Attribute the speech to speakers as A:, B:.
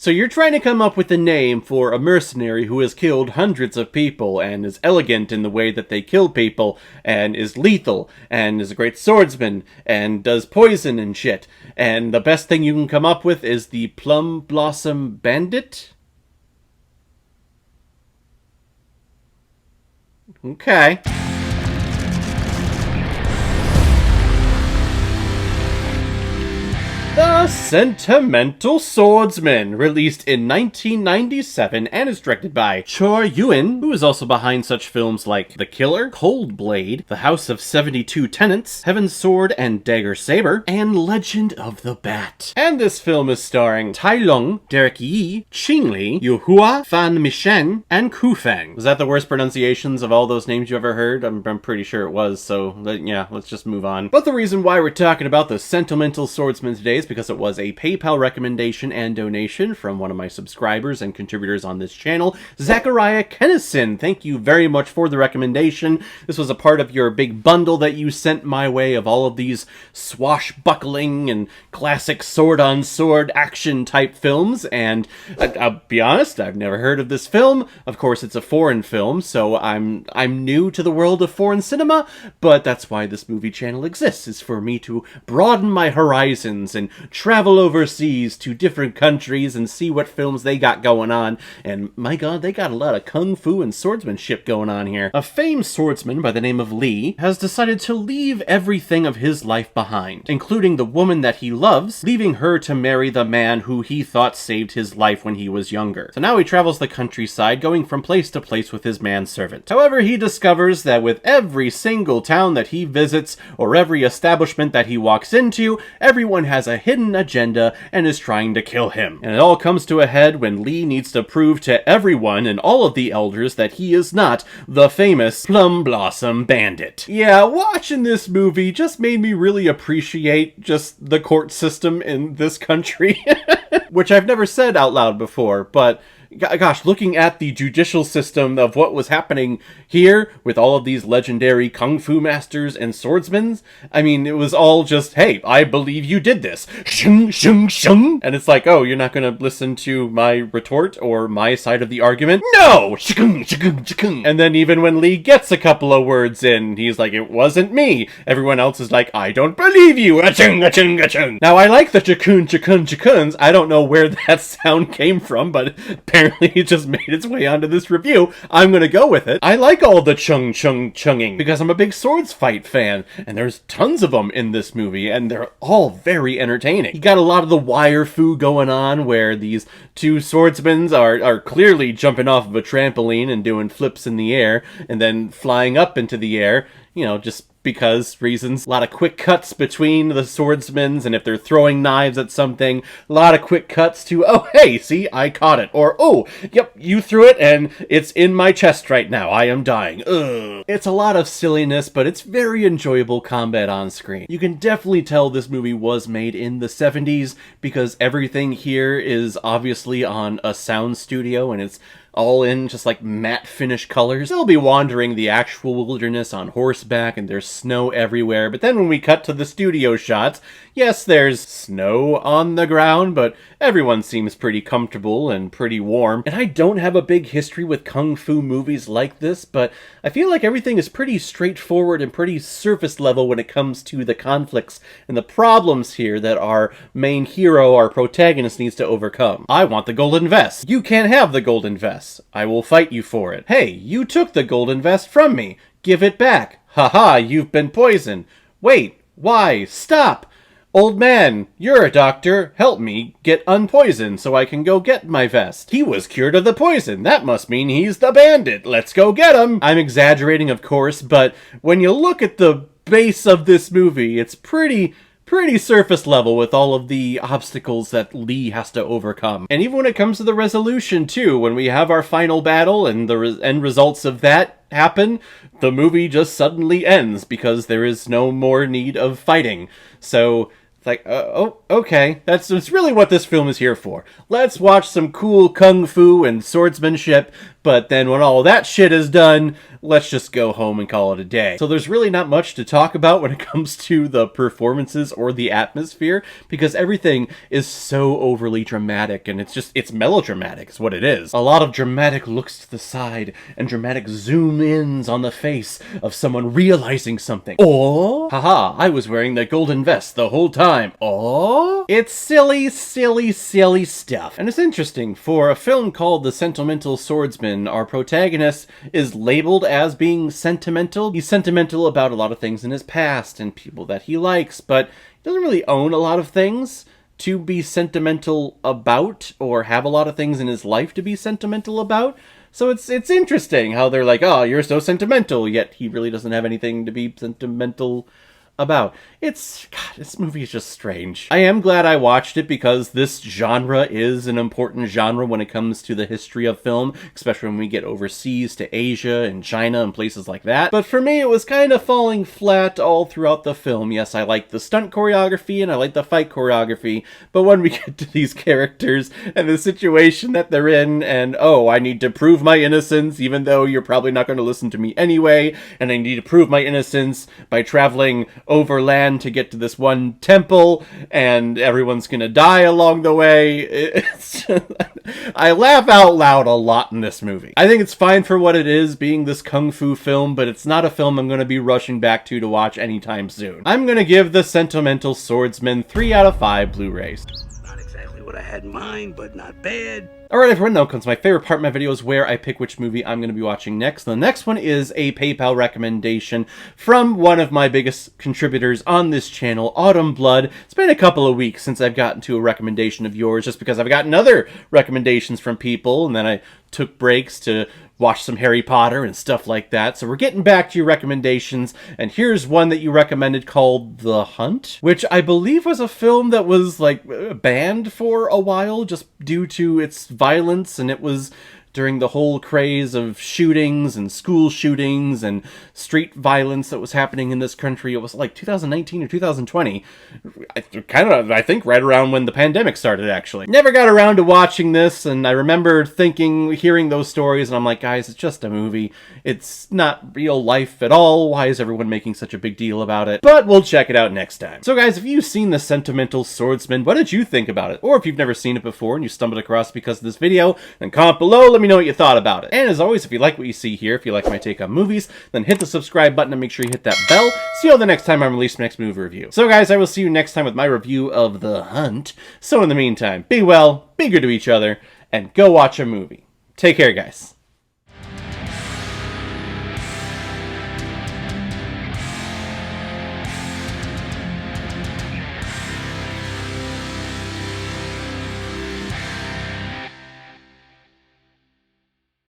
A: So you're trying to come up with a name for a mercenary who has killed hundreds of people and is elegant in the way that they kill people and is lethal and is a great swordsman and does poison and shit. And the best thing you can come up with is the Plum Blossom Bandit? Okay. The Sentimental Swordsman, released in 1997 and is directed by Chor Yuen, who is also behind such films like The Killer, Cold Blade, The House of 72 Tenants, Heaven's Sword and Dagger Saber, and Legend of the Bat. And this film is starring Tai Lung, Derek Yi, Qing Li, Yu Hua, Fan Mei-sheng, and Ku Feng. Was that the worst pronunciations of all those names you ever heard? I'm pretty sure it was, so yeah, let's just move on. But the reason why we're talking about the Sentimental Swordsman today is because it was a PayPal recommendation and donation from one of my subscribers and contributors on this channel, Zachariah Kennison. Thank you very much for the recommendation. This was a part of your big bundle that you sent my way of all of these swashbuckling and classic sword-on-sword action type films, and I'll be honest, I've never heard of this film. Of course, it's a foreign film, so I'm new to the world of foreign cinema, but that's why this movie channel exists, is for me to broaden my horizons and travel overseas to different countries and see what films they got going on. And my god, they got a lot of kung fu and swordsmanship going on here. A famed swordsman by the name of Li has decided to leave everything of his life behind, including the woman that he loves, leaving her to marry the man who he thought saved his life when he was younger. So now he travels the countryside, going from place to place with his manservant. However, he discovers that with every single town that he visits, or every establishment that he walks into, everyone has a hidden agenda and is trying to kill him. And it all comes to a head when Li needs to prove to everyone and all of the elders that he is not the famous Plum Blossom Bandit. Yeah, watching this movie just made me really appreciate just the court system in this country. Which I've never said out loud before, but gosh, looking at the judicial system of what was happening here with all of these legendary kung fu masters and swordsmen, I mean, it was all just, hey, I believe you did this. Shung, shung, shung. And it's like, oh, you're not going to listen to my retort or my side of the argument? No! Shung, shung, shung. And then even when Lee gets a couple of words in, he's like, it wasn't me. Everyone else is like, I don't believe you. Achung, achung, achung. Now, I like the chakun, chakun, chakuns. I don't know where that sound came from, but apparently it just made its way onto this review. I'm gonna go with it. I like all the chung chung chunging because I'm a big swords fight fan, and there's tons of them in this movie, and they're all very entertaining. You got a lot of the wire fu going on where these two swordsmen are clearly jumping off of a trampoline and doing flips in the air and then flying up into the air, you know, just because reasons. A lot of quick cuts between the swordsmen, and if they're throwing knives at something, a lot of quick cuts to, oh, hey, see, I caught it. Or, oh, yep, you threw it, and it's in my chest right now. I am dying. Ugh. It's a lot of silliness, but it's very enjoyable combat on screen. You can definitely tell this movie was made in the 70s, because everything here is obviously on a sound studio, and it's all in just like matte finish colors. They'll be wandering the actual wilderness on horseback and there's snow everywhere, but then when we cut to the studio shots, yes, there's snow on the ground, but everyone seems pretty comfortable and pretty warm. And I don't have a big history with kung fu movies like this, but I feel like everything is pretty straightforward and pretty surface level when it comes to the conflicts and the problems here that our main hero, our protagonist, needs to overcome. I want the golden vest. You can't have the golden vest. I will fight you for it. Hey, you took the golden vest from me. Give it back. Haha, you've been poisoned. Wait, why? Stop! Old man, you're a doctor. Help me get unpoisoned so I can go get my vest. He was cured of the poison. That must mean he's the bandit. Let's go get him. I'm exaggerating, of course, but when you look at the base of this movie, it's pretty surface level with all of the obstacles that Lee has to overcome. And even when it comes to the resolution, too, when we have our final battle and the end results of that happen, the movie just suddenly ends because there is no more need of fighting. So it's like, oh, okay, that's really what this film is here for. Let's watch some cool kung fu and swordsmanship, but then when all that shit is done, let's just go home and call it a day. So there's really not much to talk about when it comes to the performances or the atmosphere, because everything is so overly dramatic, and it's melodramatic is what it is. A lot of dramatic looks to the side and dramatic zoom-ins on the face of someone realizing something. Or, haha, I was wearing the golden vest the whole time. Or, it's silly, silly, silly stuff. And it's interesting, for a film called The Sentimental Swordsman, our protagonist is labeled as being sentimental. He's sentimental about a lot of things in his past and people that he likes, but he doesn't really own a lot of things to be sentimental about, or have a lot of things in his life to be sentimental about. So it's interesting how they're like, oh, you're so sentimental, yet he really doesn't have anything to be sentimental about. God, this movie is just strange. I am glad I watched it, because this genre is an important genre when it comes to the history of film, especially when we get overseas to Asia and China and places like that. But for me, it was kind of falling flat all throughout the film. Yes, I like the stunt choreography and I like the fight choreography, but when we get to these characters and the situation that they're in, and oh, I need to prove my innocence even though you're probably not going to listen to me anyway, and I need to prove my innocence by traveling overland to get to this one temple, and everyone's gonna die along the way. I laugh out loud a lot in this movie. I think it's fine for what it is, being this kung fu film, but it's not a film I'm gonna be rushing back to watch anytime soon. I'm gonna give The Sentimental Swordsman 3 out of 5 Blu-rays.
B: Not exactly what I had in mind, but not bad.
A: Alright everyone, now comes my favorite part of my videos, where I pick which movie I'm going to be watching next. The next one is a PayPal recommendation from one of my biggest contributors on this channel, Autumn Blood. It's been a couple of weeks since I've gotten to a recommendation of yours, just because I've gotten other recommendations from people, and then I took breaks to watch some Harry Potter and stuff like that. So we're getting back to your recommendations, and here's one that you recommended called The Hunt, which I believe was a film that was like banned for a while just due to its violence, and it was during the whole craze of shootings and school shootings and street violence that was happening in this country. It was like 2019 or 2020. I think right around when the pandemic started, actually. Never got around to watching this, and I remember hearing those stories, and I'm like, guys, it's just a movie. It's not real life at all. Why is everyone making such a big deal about it? But we'll check it out next time. So guys, if you've seen The Sentimental Swordsman, what did you think about it? Or if you've never seen it before and you stumbled across it because of this video, then comment below, let me know what you thought about it. And as always, if you like what you see here, if you like my take on movies, then hit the subscribe button and make sure you hit that bell. See you all the next time I release my next movie review. So guys, I will see you next time with my review of The Hunt. So in the meantime, be well, be good to each other, and go watch a movie. Take care, guys.